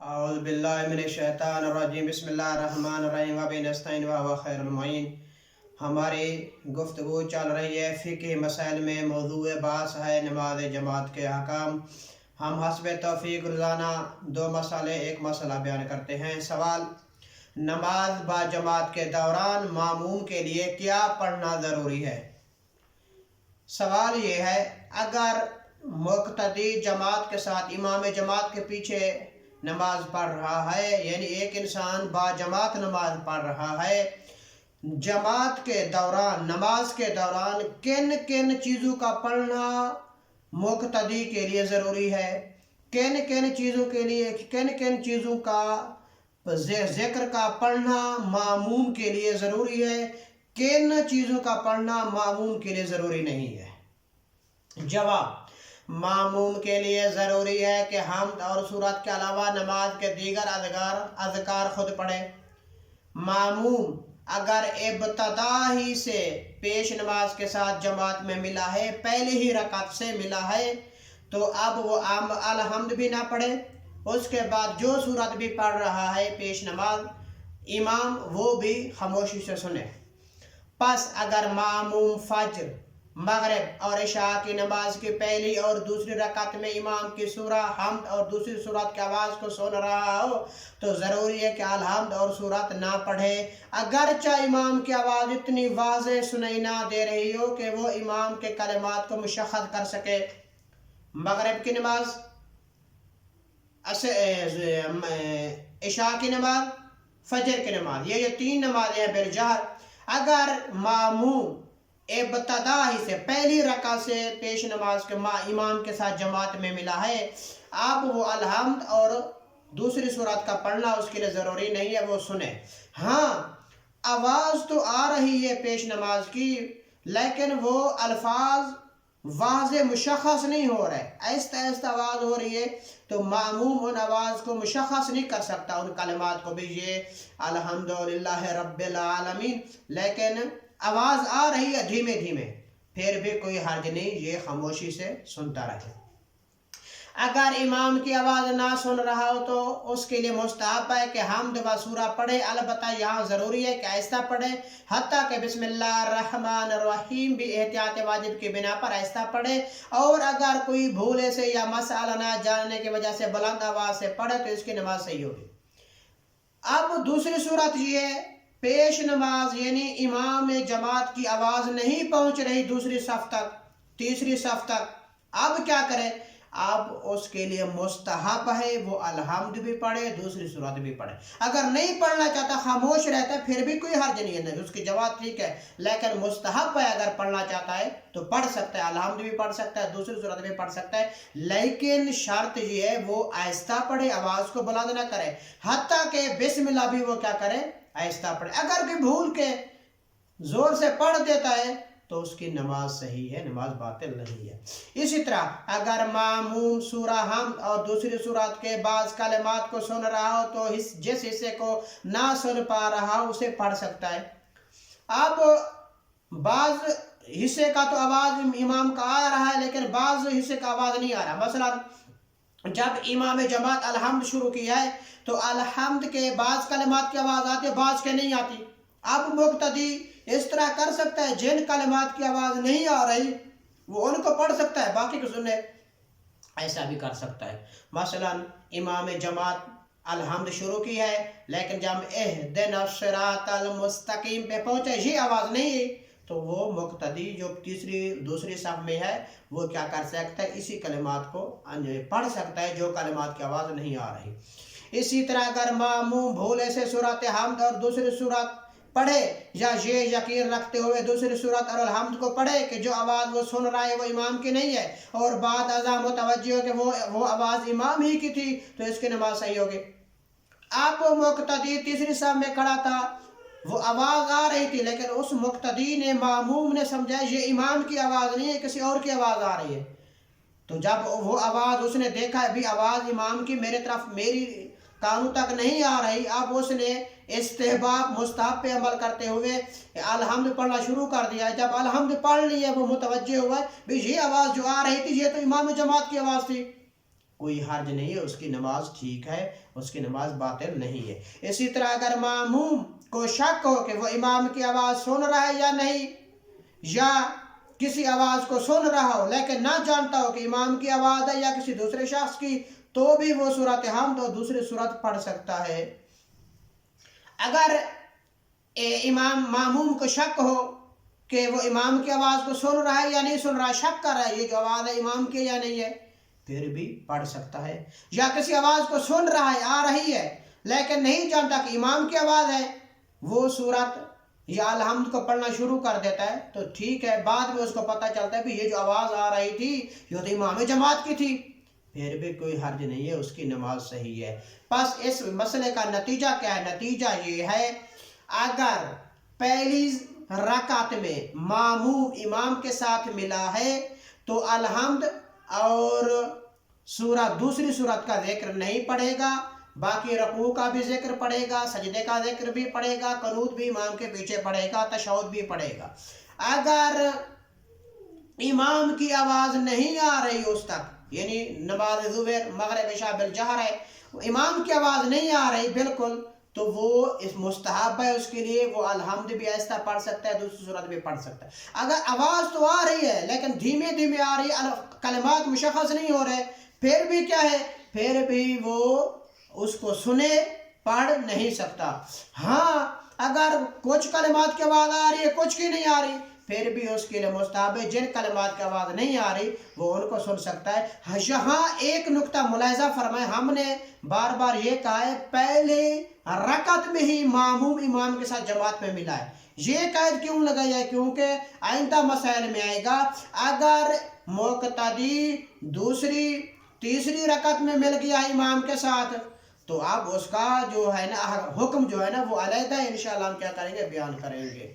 اعوذ باللہ من الشیطان الرجیم بسم اللہ الرحمن الرحیم وبہ نستعین وہو خیر المعین۔ ہماری گفتگو چل رہی ہے فقہ مسائل میں، موضوع بحث ہے نماز جماعت کے احکام۔ ہم حسب توفیق روزانہ 2 مسئلے ایک مسئلہ بیان کرتے ہیں۔ سوال: نماز با جماعت کے دوران ماموم کے لیے کیا پڑھنا ضروری ہے؟ سوال یہ ہے، اگر مقتدی جماعت کے ساتھ امام جماعت کے پیچھے نماز پڑھ رہا ہے، یعنی ایک انسان با جماعت نماز پڑھ رہا ہے، جماعت کے دوران، نماز کے دوران کن کن چیزوں کا پڑھنا مقتدی کے لیے ضروری ہے، کن کن چیزوں کا ذکر کا پڑھنا ماموم کے لیے ضروری ہے، کن چیزوں کا پڑھنا ماموم کے لیے ضروری نہیں ہے؟ جواب: ماموم کے لیے ضروری ہے کہ حمد اور سورت کے علاوہ نماز کے دیگر اذکار خود پڑھے۔ ماموم اگر ابتدا ہی سے پیش نماز کے ساتھ جماعت میں ملا ہے، پہلی ہی رکعت سے ملا ہے، تو اب وہ الحمد بھی نہ پڑھے، اس کے بعد جو سورت بھی پڑھ رہا ہے پیش نماز امام، وہ بھی خاموشی سے سنے۔ پس اگر ماموم فجر، مغرب اور عشاء کی نماز کی پہلی اور دوسری رکعت میں امام کی سورہ حمد اور دوسری سورت کی آواز کو سن رہا ہو تو ضروری ہے کہ الحمد اور سورت نہ پڑھے، اگرچہ امام کی آواز اتنی واضح سنائی نہ دے رہی ہو کہ وہ امام کے کلمات کو مشخص کر سکے۔ مغرب کی نماز، عشاء کی نماز، فجر کی نماز، یہ 3 نمازیں ہیں بالجہر۔ اگر ماموم ابتدا ہی سے پہلی رکعت سے پیش نماز کے امام کے ساتھ جماعت میں ملا ہے، اب وہ الحمد اور دوسری سورت کا پڑھنا اس کے لیے ضروری نہیں ہے، وہ سنے۔ ہاں، آواز تو آ رہی ہے پیش نماز کی، لیکن وہ الفاظ واضح مشخص نہیں ہو رہے، آہستہ آہستہ آواز ہو رہی ہے، تو ماموم ان آواز کو مشخص نہیں کر سکتا، ان کلمات کو بھی، یہ الحمدللہ رب العالمین، لیکن آواز آ رہی ہے دھیمے دھیمے، پھر بھی کوئی حرج نہیں، یہ خاموشی سے سنتا رہے۔ اگر امام کی آواز نہ سن رہا ہو تو اس کے لیے مستحب ہے کہ حمد و سورہ پڑھے، البتہ یہاں ضروری ہے کہ آہستہ پڑھے، حتیٰ کہ بسم اللہ الرحمن الرحیم بھی احتیاط واجب کی بنا پر آہستہ پڑھے، اور اگر کوئی بھولے سے یا مسئلہ نہ جاننے کی وجہ سے بلند آواز سے پڑھے تو اس کی نماز صحیح ہوگی۔ اب دوسری صورت یہ ہے، پیش نماز یعنی امام جماعت کی آواز نہیں پہنچ رہی دوسری صف تک، تیسری صف تک، اب کیا کرے؟ اب اس کے لیے مستحب ہے وہ الحمد بھی پڑھے، دوسری صورت بھی پڑھے۔ اگر نہیں پڑھنا چاہتا، خاموش رہتا ہے، پھر بھی کوئی حرج نہیں ہے، اس کی جماعت ٹھیک ہے، لیکن مستحب ہے اگر پڑھنا چاہتا ہے تو پڑھ سکتا ہے، الحمد بھی پڑھ سکتا ہے، دوسری صورت بھی پڑھ سکتا ہے، لیکن شرط یہ ہے وہ آہستہ پڑھے، آواز کو بلند نہ کرے، حتیٰ کہ بسم اللہ بھی وہ کیا کرے؟ آہستہ پڑھے۔ اگر کوئی بھول کے زور سے پڑھ دیتا ہے تو اس کی نماز صحیح ہے، نماز باطل نہیں ہے۔ اسی طرح اگر ماموم سورہ حمد اور دوسری سورت کے بعض کلمات کو سن رہا ہو تو جس حصے کو نہ سن پا رہا ہو اسے پڑھ سکتا ہے۔ اب بعض حصے کا تو آواز امام کا آ رہا ہے، لیکن بعض حصے کا آواز نہیں آ رہا، مثلا جب امام جماعت الحمد شروع کیا ہے تو الحمد کے بعض کلمات کی آواز آتی ہے، بعض کے نہیں آتی۔ اب مقتدی اس طرح کر سکتا ہے، جن کلمات کی آواز نہیں آ رہی وہ ان کو پڑھ سکتا ہے، باقی کو سنے، ایسا بھی کر سکتا ہے۔ مثلا امام جماعت الحمد شروع کی ہے، لیکن جب اہدنا الصراط المستقیم پہ پہنچے یہ آواز نہیں ہے، تو وہ مقتدی جو دوسری صف میں ہے وہ کیا کر سکتا ہے؟ اسی کلمات کو پڑھ سکتا ہے جو کلمات کی آواز نہیں آ رہی۔ اسی طرح اگر ماموم بھولے سے سورت حمد اور دوسری سورت پڑھے، یا یہ یقین رکھتے ہوئے دوسری سورت اور الحمد کو پڑھے کہ جو آواز وہ سن رہا ہے وہ امام کی نہیں ہے، اور بعد ازاں متوجہ ہو کہ وہ آواز امام ہی کی تھی، تو اس کی نماز صحیح ہوگی۔ اب مقتدی تیسری صف میں کھڑا تھا، وہ آواز آ رہی تھی، لیکن اس مقتدی نے، ماموم نے سمجھا یہ امام کی آواز نہیں ہے، کسی اور کی آواز آ رہی ہے، تو جب وہ آواز اس نے دیکھا ابھی آواز امام کی میرے طرف، میری کانوں تک نہیں آ رہی، اب اس نے استحباب مستحب پہ عمل کرتے ہوئے الحمد پڑھنا شروع کر دیا۔ جب الحمد پڑھ لی ہے وہ متوجہ ہوا بھی یہ آواز جو آ رہی تھی یہ تو امام جماعت کی آواز تھی، کوئی حرج نہیں ہے، اس کی نماز ٹھیک ہے، اس کی نماز باطل نہیں ہے۔ اسی طرح اگر ماموم کو شک ہو کہ وہ امام کی آواز سن رہا ہے یا نہیں، یا کسی آواز کو سن رہا ہو لیکن نہ جانتا ہو کہ امام کی آواز ہے یا کسی دوسرے شخص کی، تو بھی وہ سورۃ حمد اور دوسری سورت پڑھ سکتا ہے۔ اگر امام ماموم کو شک ہو کہ وہ امام کی آواز کو سن رہا ہے یا نہیں سن رہا، شک کر رہا ہے یہ جو آواز ہے امام کی یا نہیں ہے، پھر بھی پڑھ سکتا ہے۔ یا کسی آواز کو سن رہا ہے، آ رہی ہے، لیکن نہیں جانتا کہ امام کی آواز ہے، وہ سورت یا الحمد کو پڑھنا شروع کر دیتا ہے تو ٹھیک ہے، بعد میں اس کو پتہ چلتا ہے کہ یہ جو آواز آ رہی تھی یہ تو امام جماعت کی تھی، پھر بھی کوئی حرج نہیں ہے، اس کی نماز صحیح ہے۔ بس اس مسئلے کا نتیجہ کیا ہے؟ نتیجہ یہ ہے، اگر پہلی رکعت میں ماموم امام کے ساتھ ملا ہے تو الحمد اور دوسری سورت کا ذکر نہیں پڑھے گا، باقی رکوع کا بھی ذکر پڑھے گا، سجدے کا ذکر بھی پڑھے گا، قنوت بھی امام کے پیچھے پڑھے گا، تشہد بھی پڑھے گا۔ اگر امام کی آواز نہیں آ رہی اس تک، یعنی نماز ظہر مغرب عشاء بالجہر ہے، امام کی آواز نہیں آ رہی بالکل، تو وہ اس مستحب ہے اس کے لیے، وہ الحمد بھی آہستہ پڑھ سکتا ہے، دوسری سورت بھی پڑھ سکتا ہے۔ اگر آواز تو آ رہی ہے لیکن دھیمے دھیمے آ رہی ہے، کلمات مشخص نہیں ہو رہے، پھر بھی کیا ہے، پھر بھی وہ اس کو سنے، پڑھ نہیں سکتا۔ ہاں اگر کچھ کلمات کی آواز آ رہی ہے، کچھ کی نہیں آ رہی، پھر بھی اس کے لیے مستحب ہے، جن کلمات کی آواز نہیں آ رہی وہ ان کو سن سکتا ہے۔ یہاں ایک نقطہ ملاحظہ فرمائیں، ہم نے بار بار یہ کہا ہے پہلے رکعت میں ہی ماموم امام کے ساتھ جماعت میں ملا ہے۔ یہ قید کیوں لگائی ہے؟ کیونکہ آئندہ مسائل میں آئے گا، اگر مقتدی دوسری تیسری رکعت میں مل گیا ہے امام کے ساتھ تو اب اس کا جو ہے نا حکم جو ہے نا وہ علیحدہ انشاءاللہ ہم کیا کریں گے، بیان کریں گے۔